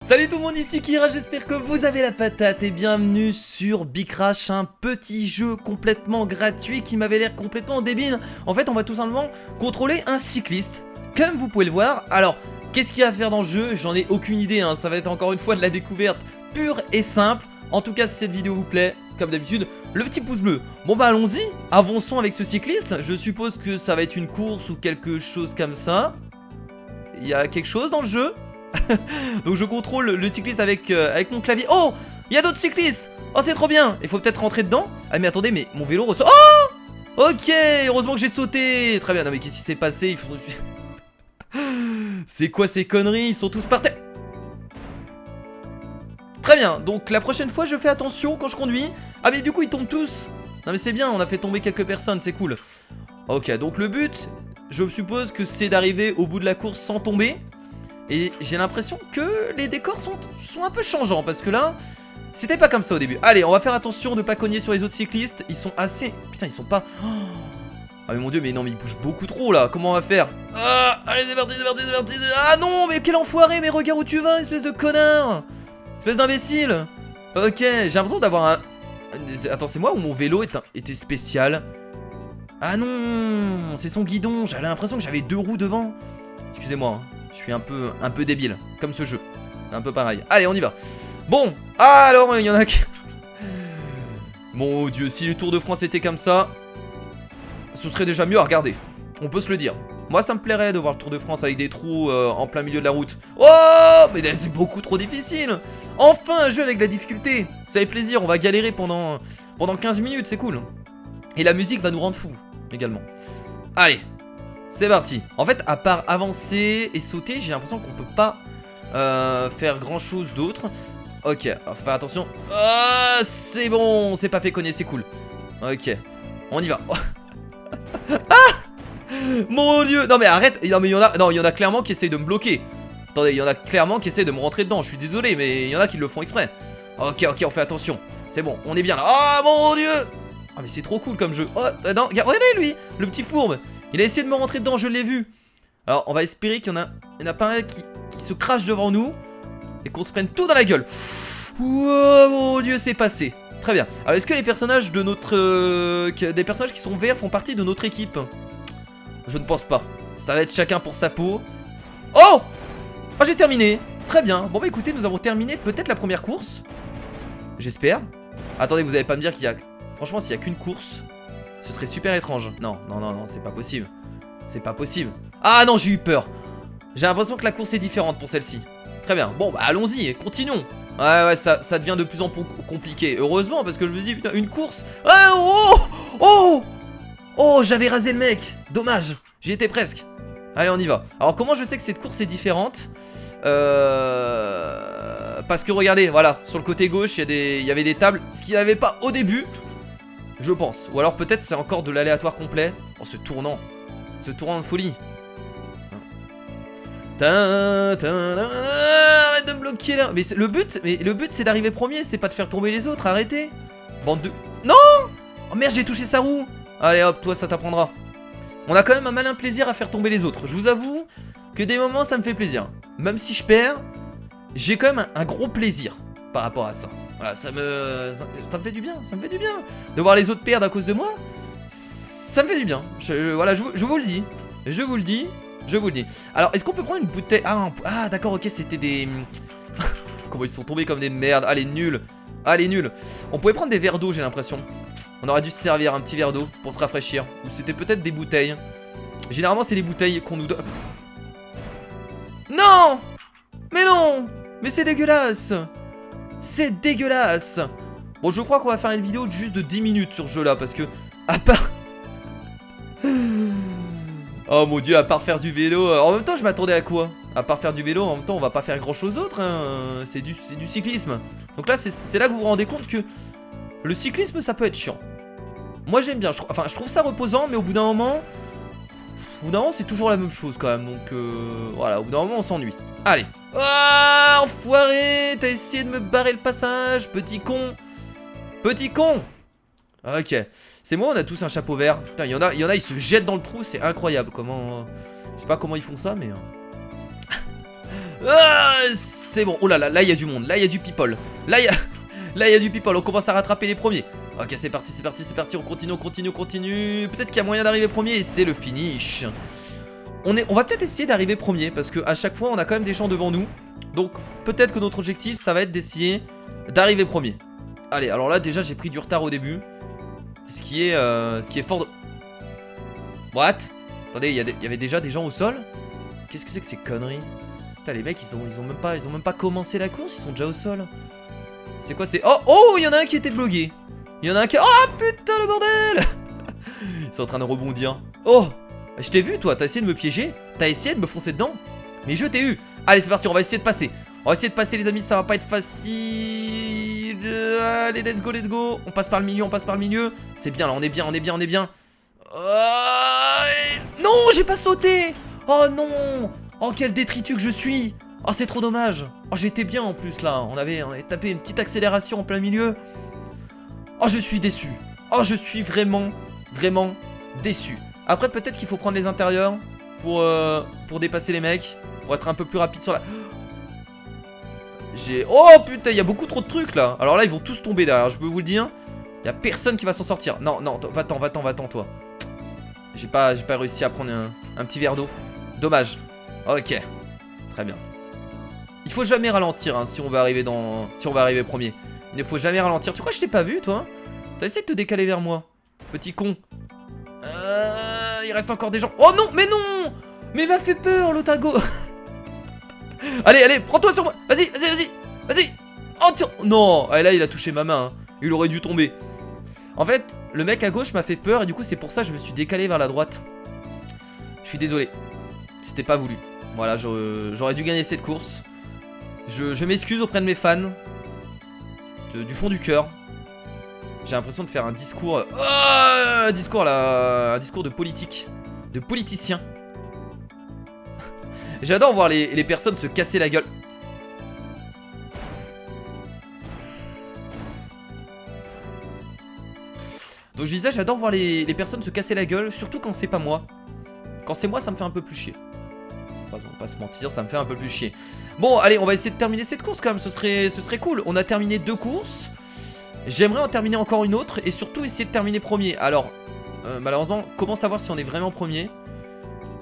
Salut tout le monde, ici Kira, j'espère que vous avez la patate et bienvenue sur Bicrash, un petit jeu complètement gratuit qui m'avait l'air complètement débile. En fait, on va tout simplement contrôler un cycliste, comme vous pouvez le voir. Alors, qu'est-ce qu'il y a à faire dans le jeu? J'en ai aucune idée, hein. Ça va être encore une fois de la découverte pure et simple. En tout cas, si cette vidéo vous plaît, comme d'habitude, le petit pouce bleu. Bon bah allons-y, avançons avec ce cycliste. Je suppose que ça va être une course ou quelque chose comme ça. Il y a quelque chose dans le jeu. Donc je contrôle le cycliste avec mon clavier. Oh, il y a d'autres cyclistes. Oh, c'est trop bien. Il faut peut-être rentrer dedans. Ah mais attendez, mais mon vélo ressort. Oh, ok, heureusement que j'ai sauté. Très bien, non mais qu'est-ce qui s'est passé? Il faut... C'est quoi ces conneries? Ils sont tous par terre. Très bien, donc la prochaine fois je fais attention quand je conduis. Ah mais du coup ils tombent tous. Non mais c'est bien, on a fait tomber quelques personnes, c'est cool. Ok, donc le but, je suppose que c'est d'arriver au bout de la course sans tomber. Et j'ai l'impression que les décors sont un peu changeants. Parce que là, c'était pas comme ça au début. Allez, on va faire attention de pas cogner sur les autres cyclistes. Ils sont assez... Putain, ils sont pas... Ah mais mon dieu, mais non, mais ils bougent beaucoup trop là. Comment on va faire? Ah, allez, c'est parti, c'est parti, c'est parti. Ah non, mais quel enfoiré. Mais regarde où tu vas, espèce de connard. Espèce d'imbécile. Ok, j'ai l'impression d'avoir un... Attends, c'est moi ou mon vélo était spécial? Ah non, c'est son guidon. J'avais l'impression que j'avais deux roues devant. Excusez-moi, hein. Je suis un peu débile, comme ce jeu. Un peu pareil. Allez, on y va. Bon, alors, il y en a qui... Mon dieu, si le Tour de France était comme ça, ce serait déjà mieux à regarder. On peut se le dire. Moi, ça me plairait de voir le Tour de France avec des trous en plein milieu de la route. Oh, mais c'est beaucoup trop difficile. Enfin, un jeu avec de la difficulté. Ça fait plaisir, on va galérer pendant 15 minutes, c'est cool. Et la musique va nous rendre fous, également. Allez. C'est parti. En fait, à part avancer et sauter, j'ai l'impression qu'on peut pas faire grand chose d'autre. Ok, faut faire attention. Ah, c'est bon, c'est pas fait cogner, c'est cool. Ok, on y va. Ah, mon dieu. Non mais arrête. Non mais il y en a clairement qui essayent de me bloquer. Attendez, il y en a clairement qui essayent de me rentrer dedans. Je suis désolé, mais il y en a qui le font exprès. Ok, on fait attention. C'est bon, on est bien là. Ah, mon dieu. Ah mais c'est trop cool comme jeu. Oh, non, regardez lui, le petit fourbe. Il a essayé de me rentrer dedans, je l'ai vu. Alors, on va espérer qu'il y en a pas un qui se crache devant nous et qu'on se prenne tout dans la gueule. Oh mon dieu, c'est passé. Très bien. Alors, est-ce que les personnages de notre... des personnages qui sont verts font partie de notre équipe? Je ne pense pas. Ça va être chacun pour sa peau. Oh, j'ai terminé. Très bien. Bon, bah écoutez, nous avons terminé peut-être la première course. J'espère. Attendez, vous allez pas me dire qu'il y a... Franchement, s'il y a qu'une course... Ce serait super étrange. Non, c'est pas possible. C'est pas possible. Ah non, j'ai eu peur. J'ai l'impression que la course est différente pour celle-ci. Très bien. Bon, bah allons-y, continuons. Ouais, ça devient de plus en plus compliqué. Heureusement, parce que je me dis, putain, une course. Ah, oh, j'avais rasé le mec. Dommage, j'y étais presque. Allez, on y va. Alors, comment je sais que cette course est différente? Parce que regardez, voilà, sur le côté gauche, il y avait des tables. Ce qu'il n'y avait pas au début. Je pense. Ou alors peut-être c'est encore de l'aléatoire complet. Oh, ce tournant de folie. Arrête de me bloquer là. Mais le but c'est d'arriver premier, c'est pas de faire tomber les autres. Arrêtez. Bande de... Non. Oh merde, j'ai touché sa roue. Allez hop, toi ça t'apprendra. On a quand même un malin plaisir à faire tomber les autres. Je vous avoue que des moments ça me fait plaisir. Même si je perds, j'ai quand même un gros plaisir par rapport à ça. Voilà, ça me fait du bien, ça me fait du bien. De voir les autres perdre à cause de moi, ça me fait du bien. Voilà, je vous le dis. Je vous le dis. Alors, est-ce qu'on peut prendre une bouteille? Ah d'accord, ok, c'était des... Comment ils sont tombés comme des merdes. Allez, nul. On pouvait prendre des verres d'eau, j'ai l'impression. On aurait dû se servir un petit verre d'eau pour se rafraîchir. Ou c'était peut-être des bouteilles. Généralement, c'est des bouteilles qu'on nous donne. Non. Mais c'est dégueulasse. C'est dégueulasse. Bon, je crois qu'on va faire une vidéo juste de 10 minutes sur ce jeu là. Parce que, à part... Oh mon dieu, à part faire du vélo... En même temps, je m'attendais à quoi? À part faire du vélo, en même temps, on va pas faire grand chose d'autre, hein. C'est du cyclisme. Donc là, c'est là que vous vous rendez compte que le cyclisme, ça peut être chiant. Moi, j'aime bien. Je trouve ça reposant, mais au bout d'un moment... c'est toujours la même chose quand même. Donc, voilà, au bout d'un moment, on s'ennuie. Allez. Ah, enfoiré, t'as essayé de me barrer le passage, petit con. Ok, c'est moi, on a tous un chapeau vert. Putain, il y en a, ils se jettent dans le trou, c'est incroyable. Comment... Je sais pas comment ils font ça, mais... C'est bon. Oh là là, là il y a du monde. Là il y a du people. Là il y a du people. On commence à rattraper les premiers. Ok, c'est parti, c'est parti, c'est parti. On continue, on continue, on continue. Peut-être qu'il y a moyen d'arriver premier et c'est le finish. On va peut-être essayer d'arriver premier parce qu'à chaque fois on a quand même des gens devant nous. Donc peut-être que notre objectif ça va être d'essayer d'arriver premier. Allez, alors là déjà j'ai pris du retard au début. Ce qui est fort de... What? Attendez, il y avait déjà des gens au sol? Qu'est-ce que c'est que ces conneries? Putain, les mecs ils ont même pas commencé la course, ils sont déjà au sol. C'est quoi? C'est... Oh, il y en a un qui était bloqué. Il y en a un qui... Oh putain le bordel. Ils sont en train de rebondir. Oh, je t'ai vu toi, t'as essayé de me piéger? T'as essayé de me foncer dedans? Mais je t'ai eu. Allez c'est parti, on va essayer de passer. On va essayer de passer les amis, ça va pas être facile. Allez let's go, let's go. On passe par le milieu, on passe par le milieu. C'est bien là, on est bien, on est bien, on est bien. Non, j'ai pas sauté. Oh non. Oh quel détritus que je suis. Oh c'est trop dommage. Oh j'étais bien en plus là. On avait tapé une petite accélération en plein milieu. Oh je suis déçu. Oh je suis vraiment, vraiment déçu. Après peut-être qu'il faut prendre les intérieurs pour dépasser les mecs. Pour être un peu plus rapide sur la... Oh putain, il y a beaucoup trop de trucs là. Alors là ils vont tous tomber derrière, je peux vous le dire. Il y a personne qui va s'en sortir. Non, non, va-t'en toi. J'ai pas réussi à prendre un petit verre d'eau. Dommage. Ok. Très bien. Il faut jamais ralentir hein, si on veut arriver premier. Il ne faut jamais ralentir. Tu crois que je t'ai pas vu toi? T'as essayé de te décaler vers moi. Petit con. Il reste encore des gens. Oh non, mais non. Mais il m'a fait peur l'otago. Allez, allez, prends-toi sur moi. Vas-y, vas-y, vas-y. Vas-y. Oh, non. Ah, là, il a touché ma main. Hein. Il aurait dû tomber. En fait, le mec à gauche m'a fait peur. Et du coup, c'est pour ça que je me suis décalé vers la droite. Je suis désolé. C'était pas voulu. Voilà, j'aurais dû gagner cette course. Je m'excuse auprès de mes fans. Du fond du cœur. J'ai l'impression de faire un discours. Un discours là. Un discours de politique. De politicien. J'adore voir les personnes se casser la gueule. Donc je disais, j'adore voir les personnes se casser la gueule, surtout quand c'est pas moi. Quand c'est moi, ça me fait un peu plus chier. Enfin, on va pas se mentir, ça me fait un peu plus chier. Bon, allez, on va essayer de terminer cette course quand même, ce serait cool. On a terminé 2 courses. J'aimerais en terminer encore une autre et surtout essayer de terminer premier. Alors, malheureusement, comment savoir si on est vraiment premier?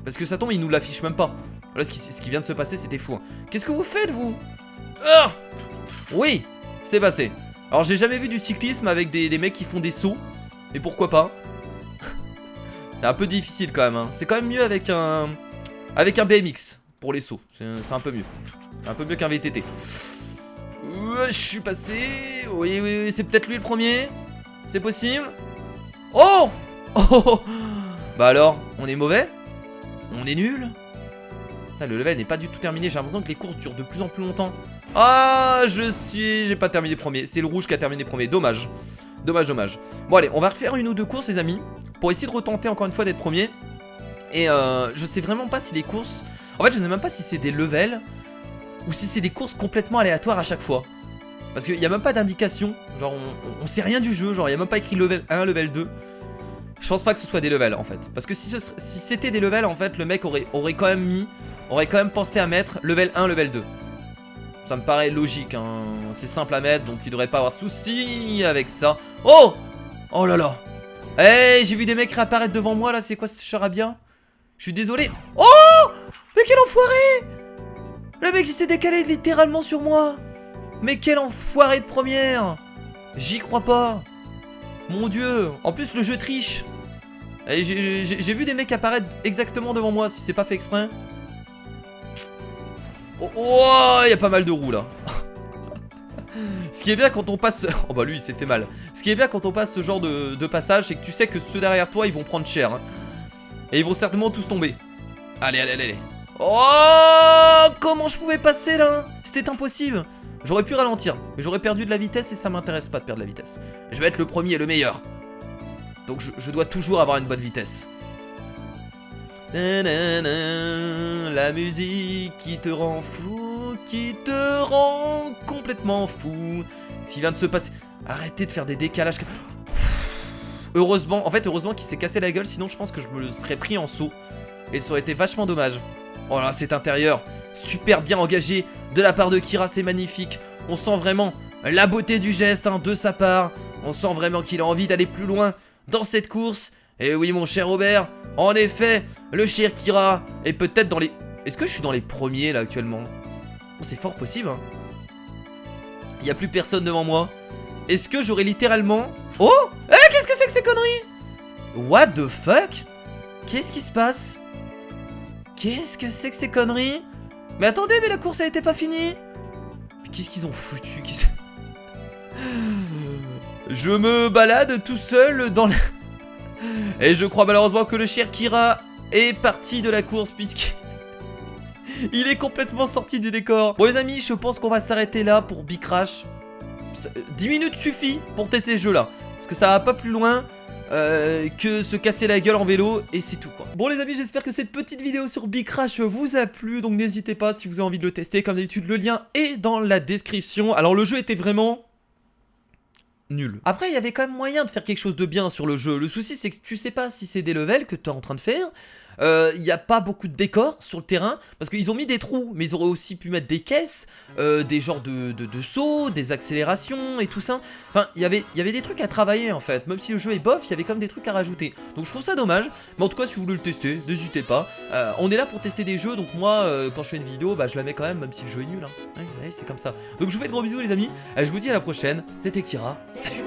Parce que ça tombe, il nous l'affiche même pas. Là, ce qui vient de se passer, c'était fou. Hein. Qu'est-ce que vous faites, vous? Oui, c'est passé. Alors, j'ai jamais vu du cyclisme avec des mecs qui font des sauts. Et pourquoi pas? C'est un peu difficile quand même. Hein. C'est quand même mieux avec un BMX pour les sauts. C'est un peu mieux. C'est un peu mieux qu'un VTT. Je suis passé. Oui, oui, oui, c'est peut-être lui le premier. C'est possible. Oh, oh. Bah alors, on est mauvais? On est nul? Le level n'est pas du tout terminé, j'ai l'impression que les courses durent de plus en plus longtemps. Ah, j'ai pas terminé premier, c'est le rouge qui a terminé premier, dommage. Dommage, dommage. Bon allez, on va refaire une ou 2 courses les amis, pour essayer de retenter encore une fois d'être premier. Et je sais vraiment pas si les courses... En fait je sais même pas si c'est des levels, ou si c'est des courses complètement aléatoires à chaque fois. Parce qu'il n'y a même pas d'indication, genre on sait rien du jeu, genre il n'y a même pas écrit level 1, level 2. Je pense pas que ce soit des levels en fait. Parce que si c'était des levels en fait, le mec aurait quand même pensé à mettre level 1, level 2. Ça me paraît logique, hein. C'est simple à mettre, donc il devrait pas avoir de soucis avec ça. Oh! Oh là là! Hey, j'ai vu des mecs réapparaître devant moi là, c'est quoi ce charabia? Je suis désolé. Oh! Mais quel enfoiré! Le mec il s'est décalé littéralement sur moi. Mais quel enfoiré de première! J'y crois pas. Mon dieu, en plus le jeu triche. J'ai vu des mecs apparaître exactement devant moi, si c'est pas fait exprès. Oh, il y a pas mal de roues là. Ce qui est bien quand on passe... Oh bah lui il s'est fait mal. Ce qui est bien quand on passe ce genre de passage, c'est que tu sais que ceux derrière toi ils vont prendre cher hein. Et ils vont certainement tous tomber. Allez, allez, allez. Oh, comment je pouvais passer là? C'était impossible. J'aurais pu ralentir, mais j'aurais perdu de la vitesse et ça m'intéresse pas de perdre de la vitesse. Je vais être le premier et le meilleur. Donc je dois toujours avoir une bonne vitesse. La musique qui te rend fou, qui te rend complètement fou. Ce qui vient de se passer. Arrêtez de faire des décalages. Heureusement, heureusement qu'il s'est cassé la gueule, sinon je pense que je me le serais pris en saut. Et ça aurait été vachement dommage. Oh là, cet intérieur. super bien engagé de la part de Kira, c'est magnifique. On sent vraiment la beauté du geste hein, de sa part. On sent vraiment qu'il a envie d'aller plus loin dans cette course. Et oui mon cher Robert, en effet, le cher Kira est peut-être dans les... Est-ce que je suis dans les premiers là actuellement? Oh, c'est fort possible hein. Il n'y a plus personne devant moi. Est-ce que j'aurais littéralement... Oh, qu'est-ce que c'est que ces conneries? What the fuck? Qu'est-ce qui se passe? Qu'est-ce que c'est que ces conneries? Mais attendez, mais la course elle était pas finie. Qu'est-ce qu'ils ont foutu? Je me balade tout seul dans la... Et je crois malheureusement que le cher Kira est parti de la course puisque... il est complètement sorti du décor. Bon les amis, je pense qu'on va s'arrêter là pour Bicrash. 10 minutes suffit pour tester ce jeu là. Parce que ça va pas plus loin que se casser la gueule en vélo. Et c'est tout quoi. Bon les amis, j'espère que cette petite vidéo sur Bicrash vous a plu. Donc n'hésitez pas si vous avez envie de le tester. Comme d'habitude, le lien est dans la description. Alors le jeu était vraiment... nul. Après il y avait quand même moyen de faire quelque chose de bien sur le jeu. Le souci c'est que tu sais pas si c'est des levels que tu es en train de faire. Il n'y a pas beaucoup de décors sur le terrain. Parce qu'ils ont mis des trous. Mais ils auraient aussi pu mettre des caisses, des genres de sauts, des accélérations et tout ça. Enfin il y avait des trucs à travailler en fait. Même si le jeu est bof, il y avait quand même des trucs à rajouter. Donc je trouve ça dommage. Mais en tout cas si vous voulez le tester, n'hésitez pas. On est là pour tester des jeux. Donc moi quand je fais une vidéo bah, je la mets quand même si le jeu est nul hein. Ouais, c'est comme ça. Donc je vous fais de gros bisous les amis. Je vous dis à la prochaine. C'était Kira. Salut.